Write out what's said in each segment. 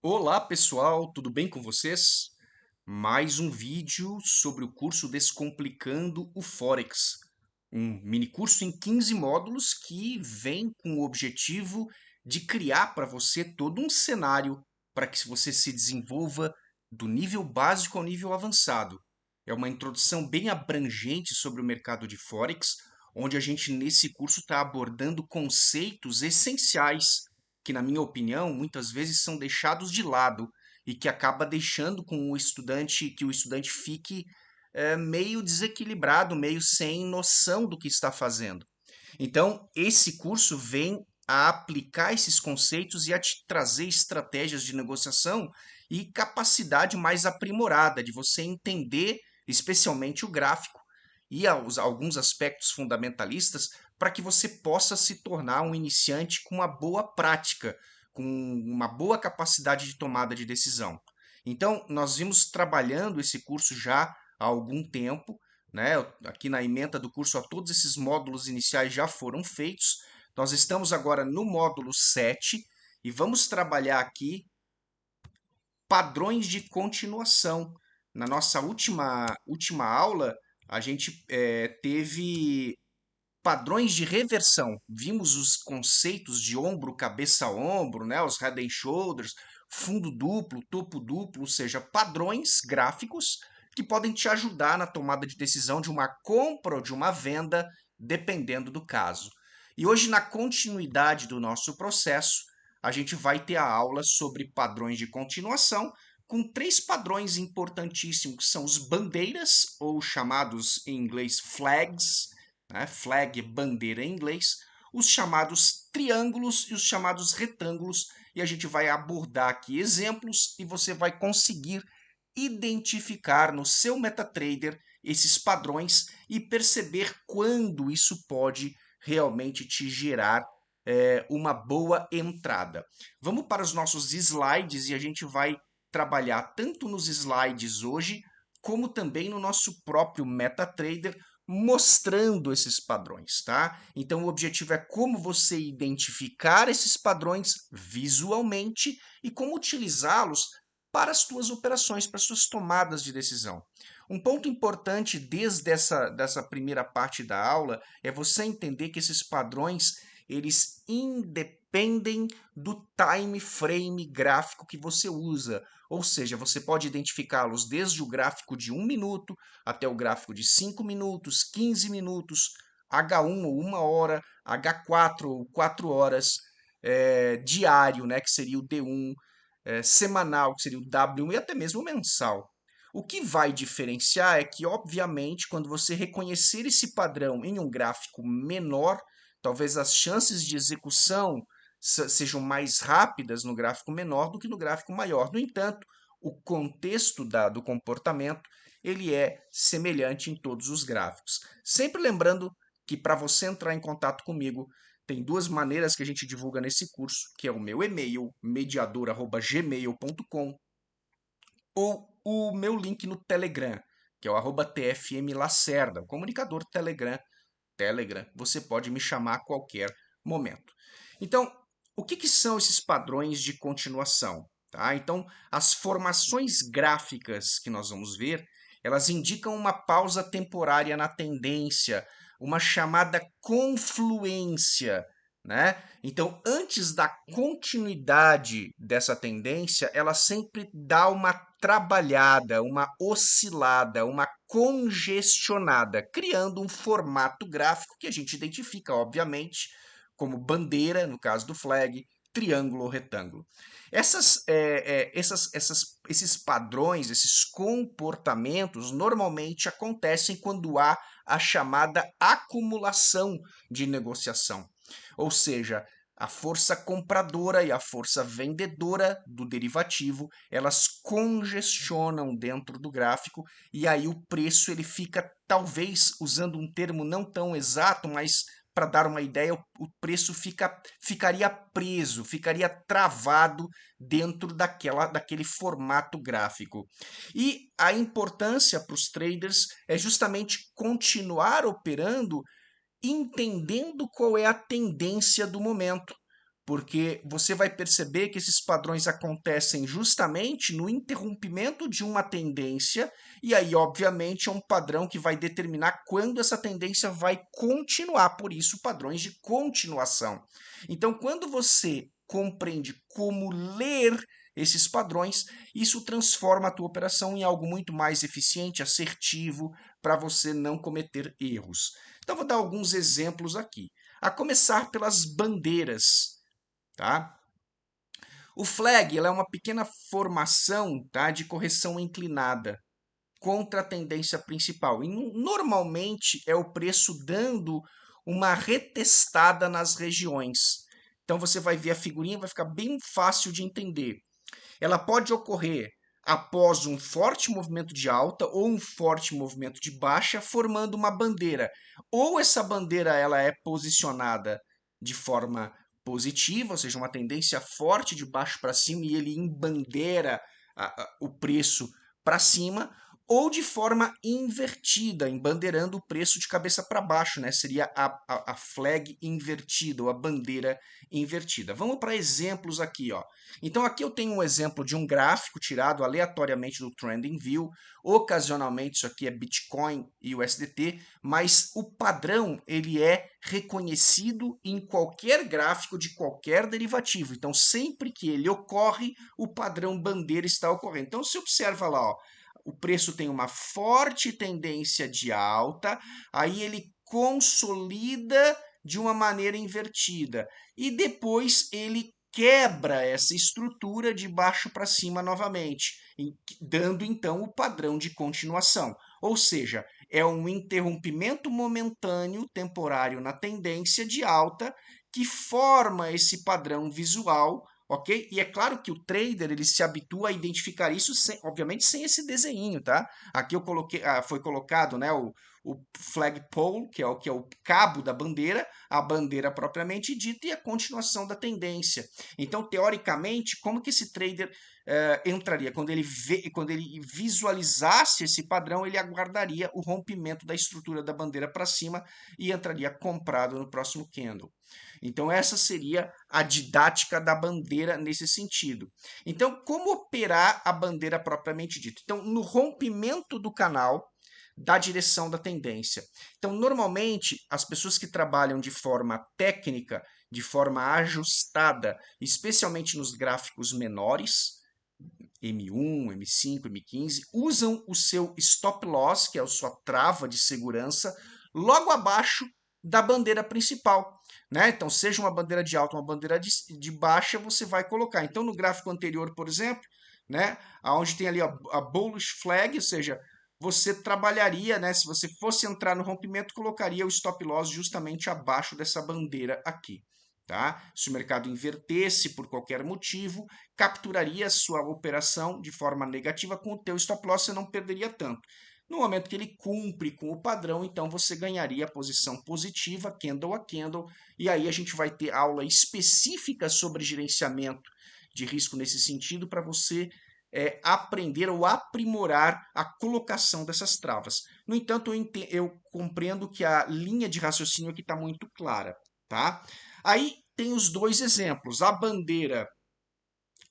Olá pessoal, tudo bem com vocês? Mais um vídeo sobre o curso Descomplicando o Forex, um mini curso em 15 módulos que vem com o objetivo de criar para você todo um cenário para que você se desenvolva do nível básico ao nível avançado. É uma introdução bem abrangente sobre o mercado de Forex, onde a gente nesse curso está abordando conceitos essenciais que, na minha opinião, muitas vezes são deixados de lado e que acaba deixando com o estudante que o estudante fique meio desequilibrado, meio sem noção do que está fazendo. Então, esse curso vem a aplicar esses conceitos e a te trazer estratégias de negociação e capacidade mais aprimorada de você entender, especialmente o gráfico e alguns aspectos fundamentalistas, para que você possa se tornar um iniciante com uma boa prática, com uma boa capacidade de tomada de decisão. Então, nós vimos trabalhando esse curso já há algum tempo, né? Aqui na ementa do curso, todos esses módulos iniciais já foram feitos. Nós estamos agora no módulo 7 e vamos trabalhar aqui padrões de continuação. Na nossa última aula, a gente teve padrões de reversão. Vimos os conceitos de ombro, cabeça, ombro, né? Os head and shoulders, fundo duplo, topo duplo, ou seja, padrões gráficos que podem te ajudar na tomada de decisão de uma compra ou de uma venda, dependendo do caso. E hoje, na continuidade do nosso processo, a gente vai ter a aula sobre padrões de continuação, com três padrões importantíssimos, que são os bandeiras, ou chamados em inglês flags, né? Flag, bandeira em inglês, os chamados triângulos e os chamados retângulos, e a gente vai abordar aqui exemplos e você vai conseguir identificar no seu MetaTrader esses padrões e perceber quando isso pode realmente te gerar uma boa entrada. Vamos para os nossos slides e a gente vai trabalhar tanto nos slides hoje, como também no nosso próprio MetaTrader, mostrando esses padrões, tá? Então o objetivo é como você identificar esses padrões visualmente e como utilizá-los para as suas operações, para as suas tomadas de decisão. Um ponto importante desde dessa primeira parte da aula é você entender que esses padrões eles independem do time frame gráfico que você usa. Ou seja, você pode identificá-los desde o gráfico de 1 minuto até o gráfico de 5 minutos, 15 minutos, H1 ou 1 hora, H4 ou 4 horas, diário, né, que seria o D1, semanal, que seria o W1, e até mesmo mensal. O que vai diferenciar é que, obviamente, quando você reconhecer esse padrão em um gráfico menor, talvez as chances de execução sejam mais rápidas no gráfico menor do que no gráfico maior. No entanto, o contexto do comportamento ele é semelhante em todos os gráficos. Sempre lembrando que para você entrar em contato comigo, tem duas maneiras que a gente divulga nesse curso, que é o meu e-mail, mediador@gmail.com, ou o meu link no Telegram, que é o @tfmlacerda, o comunicador Telegram. Você pode me chamar a qualquer momento. Então, o que são esses padrões de continuação? Tá? Então, as formações gráficas que nós vamos ver, elas indicam uma pausa temporária na tendência, uma chamada confluência, né? Então, antes da continuidade dessa tendência, ela sempre dá uma trabalhada, uma oscilada, uma congestionada, criando um formato gráfico que a gente identifica, obviamente, como bandeira, no caso do flag, triângulo ou retângulo. Esses padrões, esses comportamentos, normalmente acontecem quando há a chamada acumulação de negociação. Ou seja, a força compradora e a força vendedora do derivativo, elas congestionam dentro do gráfico e aí o preço ele fica, talvez usando um termo não tão exato, mas para dar uma ideia, o preço ficaria preso, ficaria travado dentro daquele formato gráfico. E a importância para os traders é justamente continuar operando entendendo qual é a tendência do momento. porque você vai perceber que esses padrões acontecem justamente no interrompimento de uma tendência, e aí, obviamente, é um padrão que vai determinar quando essa tendência vai continuar, por isso, padrões de continuação. Então, quando você compreende como ler esses padrões, isso transforma a tua operação em algo muito mais eficiente, assertivo, para você não cometer erros. Então, vou dar alguns exemplos aqui. A começar pelas bandeiras, tá? O flag ela é uma pequena formação, tá, de correção inclinada contra a tendência principal. E normalmente é o preço dando uma retestada nas regiões. Então você vai ver a figurinha, vai ficar bem fácil de entender. Ela pode ocorrer após um forte movimento de alta ou um forte movimento de baixa, formando uma bandeira. Ou essa bandeira ela é posicionada de forma positiva, ou seja, uma tendência forte de baixo para cima e ele embandeira o preço para cima, ou de forma invertida, embandeirando o preço de cabeça para baixo, né? Seria a flag invertida, ou a bandeira invertida. Vamos para exemplos aqui, ó. Então aqui eu tenho um exemplo de um gráfico tirado aleatoriamente do TrendingView. Ocasionalmente isso aqui é Bitcoin e USDT, mas o padrão ele é reconhecido em qualquer gráfico de qualquer derivativo. Então sempre que ele ocorre, o padrão bandeira está ocorrendo. Então se observa lá, ó, o preço tem uma forte tendência de alta, aí ele consolida de uma maneira invertida e depois ele quebra essa estrutura de baixo para cima novamente, dando então o padrão de continuação. Ou seja, é um interrompimento momentâneo, temporário na tendência de alta que forma esse padrão visual, ok? E é claro que o trader ele se habitua a identificar isso, obviamente, sem esse desenho, tá? Aqui eu coloquei, foi colocado, né, o flagpole, que é o cabo da bandeira, a bandeira propriamente dita e a continuação da tendência. Então, teoricamente, como que esse trader entraria? Quando ele visualizasse esse padrão, ele aguardaria o rompimento da estrutura da bandeira para cima e entraria comprado no próximo candle. Então, essa seria a didática da bandeira nesse sentido. Então, como operar a bandeira propriamente dita? Então, no rompimento do canal, da direção da tendência. Então, normalmente, as pessoas que trabalham de forma técnica, de forma ajustada, especialmente nos gráficos menores, M1, M5, M15, usam o seu stop loss, que é a sua trava de segurança, logo abaixo da bandeira principal. Né? Então, seja uma bandeira de alta, uma bandeira de baixa, você vai colocar. Então, no gráfico anterior, por exemplo, né, onde tem ali a bullish flag, ou seja, você trabalharia, né, se você fosse entrar no rompimento, colocaria o stop loss justamente abaixo dessa bandeira aqui. Tá? Se o mercado invertesse por qualquer motivo, capturaria a sua operação de forma negativa com o teu stop loss, você não perderia tanto. No momento que ele cumpre com o padrão, então você ganharia a posição positiva, candle a candle, e aí a gente vai ter aula específica sobre gerenciamento de risco nesse sentido para você aprender ou aprimorar a colocação dessas travas. No entanto, eu compreendo que a linha de raciocínio aqui está muito clara, tá? Aí tem os dois exemplos. A bandeira,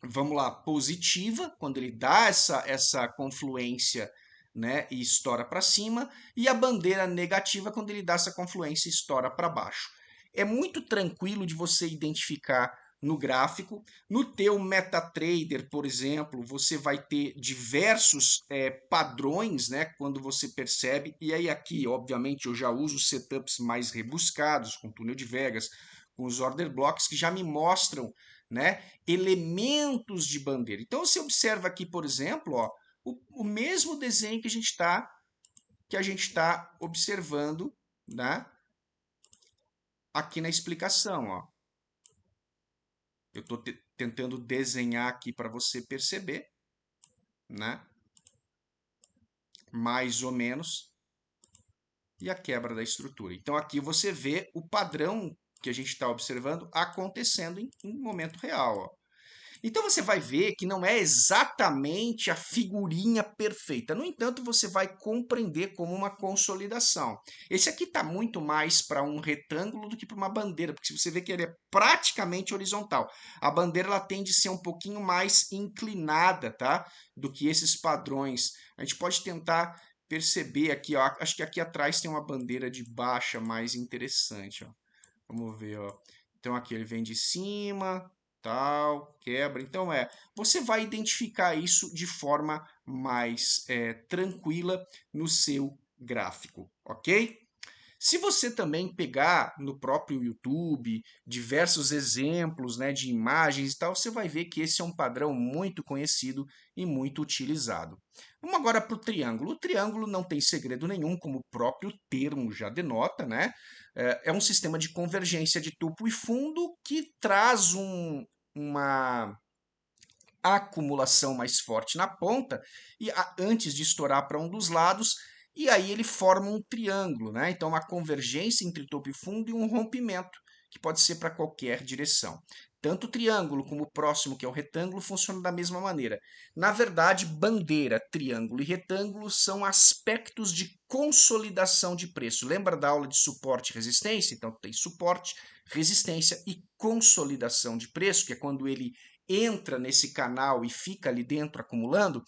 vamos lá, positiva, quando ele dá essa confluência, né, e estoura para cima, e a bandeira negativa, quando ele dá essa confluência e estoura para baixo. É muito tranquilo de você identificar no gráfico. No teu MetaTrader, por exemplo, você vai ter diversos padrões, né, quando você percebe, e aí aqui, obviamente, eu já uso setups mais rebuscados, com túnel de Vegas, com os order blocks, que já me mostram, né, elementos de bandeira. Então, você observa aqui, por exemplo, ó, o mesmo desenho que a gente está observando, né, aqui na explicação. Ó. Eu estou tentando desenhar aqui para você perceber, né, mais ou menos, e a quebra da estrutura. Então, aqui você vê o padrão que a gente está observando acontecendo em momento real. Ó. Então você vai ver que não é exatamente a figurinha perfeita. No entanto, você vai compreender como uma consolidação. Esse aqui está muito mais para um retângulo do que para uma bandeira, porque você vê que ele é praticamente horizontal. A bandeira ela tende a ser um pouquinho mais inclinada, tá? Do que esses padrões. A gente pode tentar perceber aqui, ó. Acho que aqui atrás tem uma bandeira de baixa mais interessante, ó. Vamos ver, ó. Então aqui ele vem de cima, tal, quebra. Então você vai identificar isso de forma mais tranquila no seu gráfico, ok? Se você também pegar no próprio YouTube diversos exemplos, né, de imagens e tal, você vai ver que esse é um padrão muito conhecido e muito utilizado. Vamos agora para o triângulo. O triângulo não tem segredo nenhum, como o próprio termo já denota, né? É um sistema de convergência de topo e fundo que traz uma acumulação mais forte na ponta e antes de estourar para um dos lados, e aí ele forma um triângulo, né? Então, uma convergência entre topo e fundo e um rompimento, que pode ser para qualquer direção. Tanto o triângulo como o próximo, que é o retângulo, funcionam da mesma maneira. Na verdade, bandeira, triângulo e retângulo são aspectos de consolidação de preço. Lembra da aula de suporte e resistência? Então, tem suporte, resistência e consolidação de preço, que é quando ele entra nesse canal e fica ali dentro acumulando.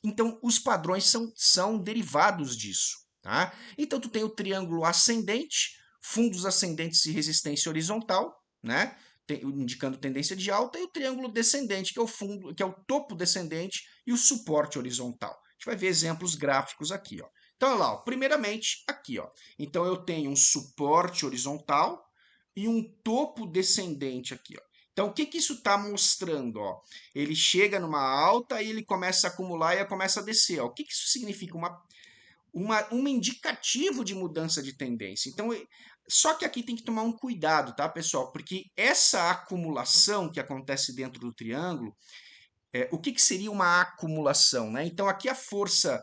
Então, os padrões são derivados disso. Tá? Então, tu tem o triângulo ascendente, fundos ascendentes e resistência horizontal, né? Indicando tendência de alta, e o triângulo descendente, que é o fundo, que é o topo descendente e o suporte horizontal. A gente vai ver exemplos gráficos aqui, ó. Então, olha lá, ó, primeiramente, aqui, ó. Então, eu tenho um suporte horizontal e um topo descendente aqui, ó. Então, o que que isso está mostrando? Ó? Ele chega numa alta e ele começa a acumular e começa a descer. Ó. O que que isso significa? Um indicativo de mudança de tendência. Então, só que aqui tem que tomar um cuidado, tá, pessoal? Porque essa acumulação que acontece dentro do triângulo, o que que seria uma acumulação? Né? Então, aqui a força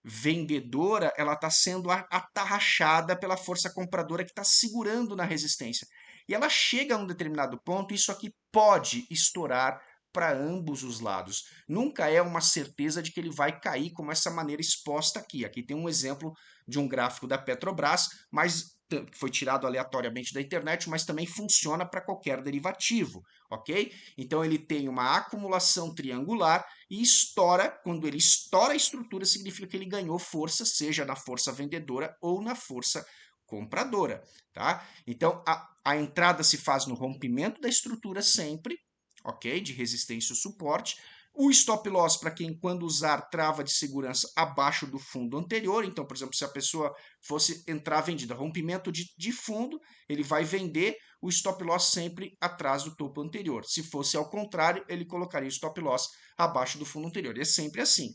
vendedora ela está sendo atarrachada pela força compradora que está segurando na resistência. E ela chega a um determinado ponto, isso aqui pode estourar para ambos os lados. Nunca é uma certeza de que ele vai cair como essa maneira exposta aqui. Aqui tem um exemplo de um gráfico da Petrobras, mas que foi tirado aleatoriamente da internet, mas também funciona para qualquer derivativo, ok? Então ele tem uma acumulação triangular e estoura, quando ele estoura a estrutura, significa que ele ganhou força, seja na força vendedora ou na força compradora, tá? Então, a entrada se faz no rompimento da estrutura sempre, ok? De resistência ou suporte. O stop loss, para quem, quando usar trava de segurança abaixo do fundo anterior. Então, por exemplo, se a pessoa fosse entrar vendida, rompimento de fundo, ele vai vender o stop loss sempre atrás do topo anterior. Se fosse ao contrário, ele colocaria o stop loss abaixo do fundo anterior. E é sempre assim.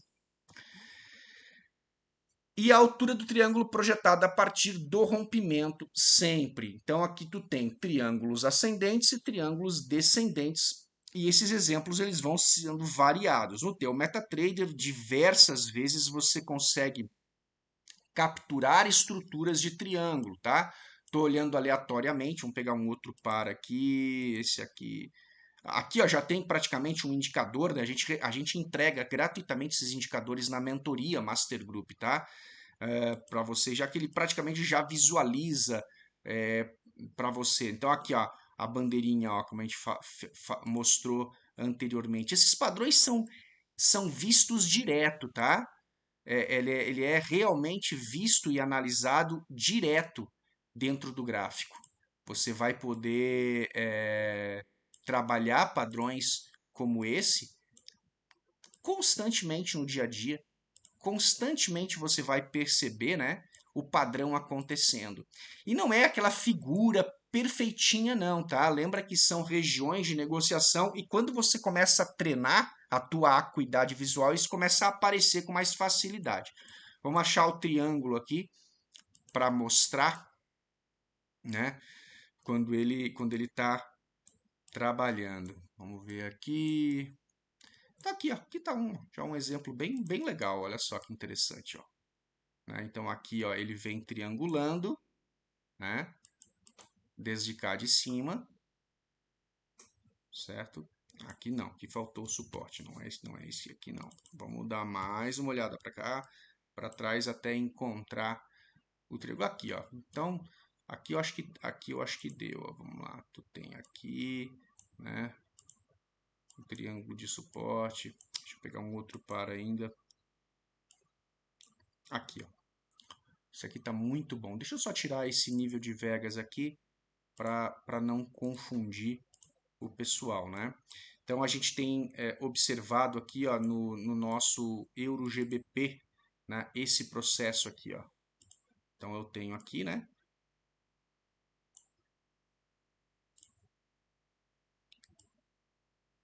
E a altura do triângulo projetada a partir do rompimento, sempre. Então, aqui tu tem triângulos ascendentes e triângulos descendentes. E esses exemplos eles vão sendo variados. No teu MetaTrader, diversas vezes você consegue capturar estruturas de triângulo, tá? Estou olhando aleatoriamente, vamos pegar um outro par aqui, esse aqui. Aqui ó, já tem praticamente um indicador, né? A gente entrega gratuitamente esses indicadores na mentoria Master Group, tá? Para você, já que ele praticamente já visualiza para você. Então aqui ó, a bandeirinha, ó, como a gente mostrou anteriormente. Esses padrões são vistos direto, tá? Ele é realmente visto e analisado direto dentro do gráfico. Você vai poder trabalhar padrões como esse constantemente no dia a dia. Constantemente você vai perceber, né, o padrão acontecendo. E não é aquela figura perfeitinha não, tá? Lembra que são regiões de negociação e quando você começa a treinar a tua acuidade visual, isso começa a aparecer com mais facilidade. Vamos achar o triângulo aqui para mostrar, né, quando ele está trabalhando. Vamos ver aqui. Tá aqui, ó. Aqui tá já um exemplo bem legal. Olha só que interessante, ó. Né? Então aqui ó, ele vem triangulando, né? Desde cá de cima, certo? Aqui não, aqui faltou o suporte, não é esse aqui não. Vamos dar mais uma olhada para cá, para trás até encontrar o triângulo aqui, ó. Então, aqui eu acho que deu, ó. Vamos lá, tu tem aqui, né, o triângulo de suporte. Deixa eu pegar um outro par ainda. Aqui, ó. Isso aqui tá muito bom. Deixa eu só tirar esse nível de Vegas aqui para não confundir o pessoal, né? Então a gente tem observado aqui, ó, no nosso EuroGBP, né, esse processo aqui, ó. Então eu tenho aqui, né?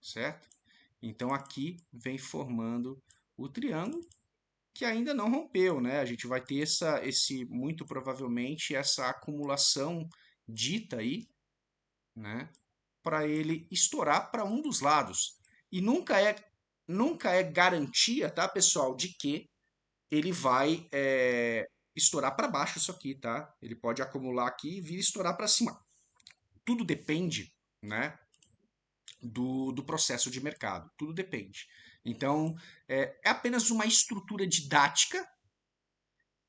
Certo? Então aqui vem formando o triângulo que ainda não rompeu, né? A gente vai ter muito provavelmente essa acumulação dita aí, né? Para ele estourar para um dos lados. E nunca é garantia, tá, pessoal, de que ele vai estourar para baixo isso aqui, tá? Ele pode acumular aqui e vir estourar para cima. Tudo depende, né, do processo de mercado. Tudo depende. Então, é apenas uma estrutura didática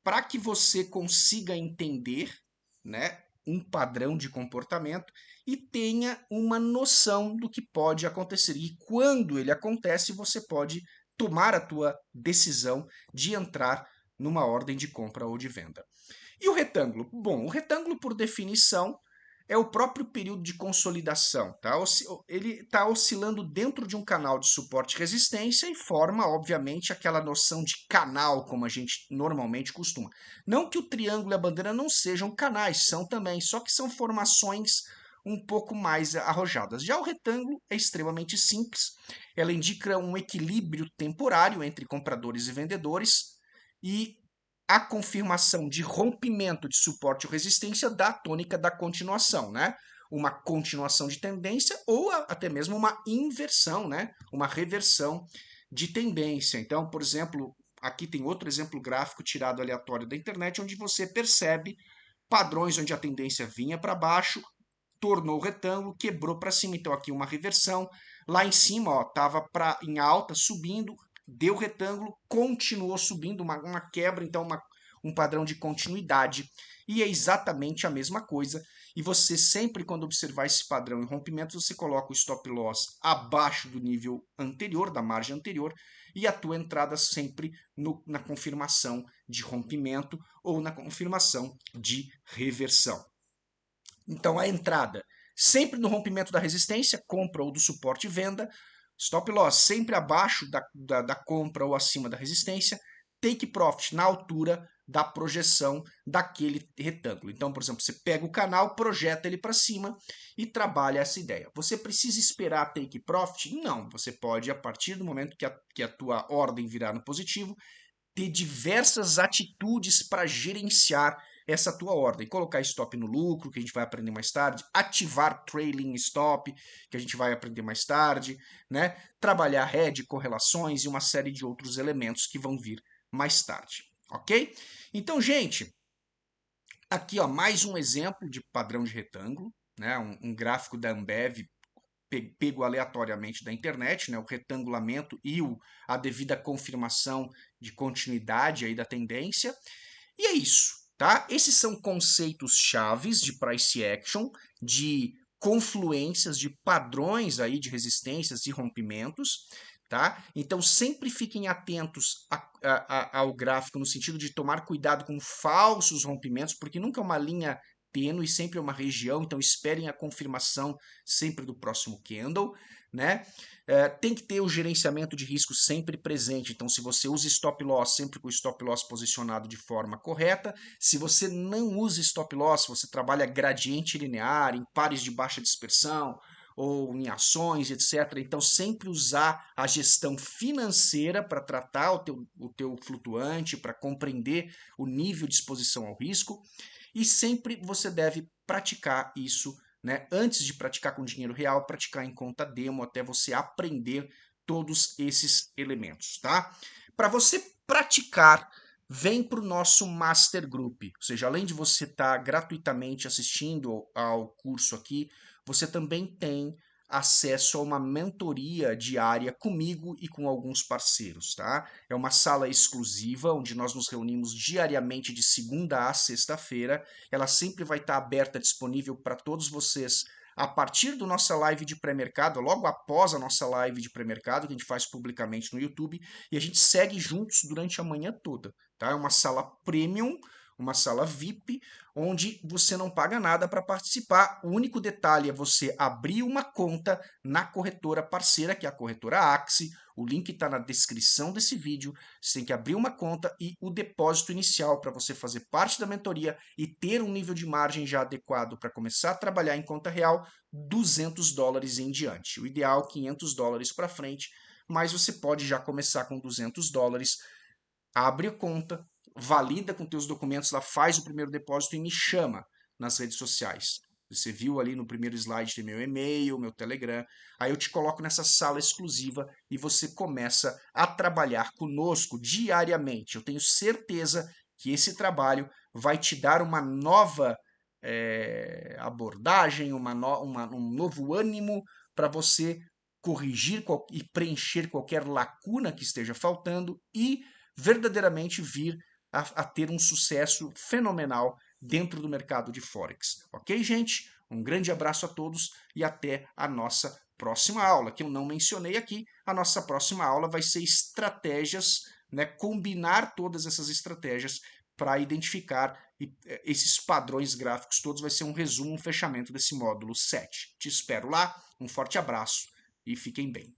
para que você consiga entender, né, um padrão de comportamento e tenha uma noção do que pode acontecer. E quando ele acontece, você pode tomar a tua decisão de entrar numa ordem de compra ou de venda. E o retângulo? Bom, o retângulo, por definição, é o próprio período de consolidação. Tá? Ele está oscilando dentro de um canal de suporte e resistência e forma, obviamente, aquela noção de canal, como a gente normalmente costuma. Não que o triângulo e a bandeira não sejam canais, são também, só que são formações um pouco mais arrojadas. Já o retângulo é extremamente simples, ela indica um equilíbrio temporário entre compradores e vendedores e a confirmação de rompimento de suporte ou resistência da tônica da continuação, né? Uma continuação de tendência ou até mesmo uma inversão, né? Uma reversão de tendência. Então, por exemplo, aqui tem outro exemplo gráfico tirado aleatório da internet, onde você percebe padrões onde a tendência vinha para baixo, tornou retângulo, quebrou para cima. Então, aqui uma reversão. Lá em cima, ó, estava em alta, subindo, deu retângulo, continuou subindo, uma quebra, então um padrão de continuidade. E é exatamente a mesma coisa. E você sempre, quando observar esse padrão em rompimento, você coloca o stop loss abaixo do nível anterior, da margem anterior, e a tua entrada sempre na confirmação de rompimento ou na confirmação de reversão. Então, a entrada sempre no rompimento da resistência, compra ou do suporte e venda. Stop loss sempre abaixo da compra ou acima da resistência. Take profit na altura da projeção daquele retângulo. Então, por exemplo, você pega o canal, projeta ele para cima e trabalha essa ideia. Você precisa esperar take profit? Não. Você pode, a partir do momento que a tua ordem virar no positivo, ter diversas atitudes para gerenciar essa tua ordem. Colocar stop no lucro, que a gente vai aprender mais tarde, ativar trailing stop, que a gente vai aprender mais tarde, né? Trabalhar head, correlações e uma série de outros elementos que vão vir mais tarde, ok? Então, gente, aqui ó, mais um exemplo de padrão de retângulo, né? Um gráfico da Ambev pego aleatoriamente da internet, né, o retangulamento e a devida confirmação de continuidade aí da tendência. E é isso, tá? Esses são conceitos chaves de price action, de confluências, de padrões aí de resistências e rompimentos, tá? Então sempre fiquem atentos ao gráfico no sentido de tomar cuidado com falsos rompimentos, porque nunca é uma linha tênue, sempre é uma região, então esperem a confirmação sempre do próximo candle, né? Tem que ter o gerenciamento de risco sempre presente, então se você usa stop loss, sempre com o stop loss posicionado de forma correta. Se você não usa stop loss, você trabalha gradiente linear, em pares de baixa dispersão, ou em ações, etc. Então, sempre usar a gestão financeira para tratar o teu flutuante, para compreender o nível de exposição ao risco. E sempre você deve praticar isso, né? Antes de praticar com dinheiro real, praticar em conta demo até você aprender todos esses elementos, tá? Para você praticar, vem para o nosso Master Group. Ou seja, além de você estar gratuitamente assistindo ao curso aqui, você também tem acesso a uma mentoria diária comigo e com alguns parceiros, tá? É uma sala exclusiva onde nós nos reunimos diariamente de segunda a sexta-feira. Ela sempre vai estar aberta, disponível para todos vocês a partir da nossa live de pré-mercado, logo após a nossa live de pré-mercado, que a gente faz publicamente no YouTube, e a gente segue juntos durante a manhã toda, tá? É uma sala premium, uma sala VIP, onde você não paga nada para participar. O único detalhe é você abrir uma conta na corretora parceira, que é a corretora Axie. O link está na descrição desse vídeo. Você tem que abrir uma conta e o depósito inicial para você fazer parte da mentoria e ter um nível de margem já adequado para começar a trabalhar em conta real, $200 em diante. O ideal, $500 para frente, mas você pode já começar com $200. Abre a conta, valida com teus documentos lá, faz o primeiro depósito e me chama nas redes sociais. Você viu ali no primeiro slide, tem meu e-mail, meu Telegram. Aí eu te coloco nessa sala exclusiva e você começa a trabalhar conosco diariamente. Eu tenho certeza que esse trabalho vai te dar uma nova abordagem, um novo ânimo para você corrigir e preencher qualquer lacuna que esteja faltando e verdadeiramente vir a ter um sucesso fenomenal dentro do mercado de Forex. Ok, gente? Um grande abraço a todos e até a nossa próxima aula, que eu não mencionei aqui. A nossa próxima aula vai ser estratégias, né, combinar todas essas estratégias para identificar esses padrões gráficos todos. Vai ser um resumo, um fechamento desse módulo 7. Te espero lá, um forte abraço e fiquem bem.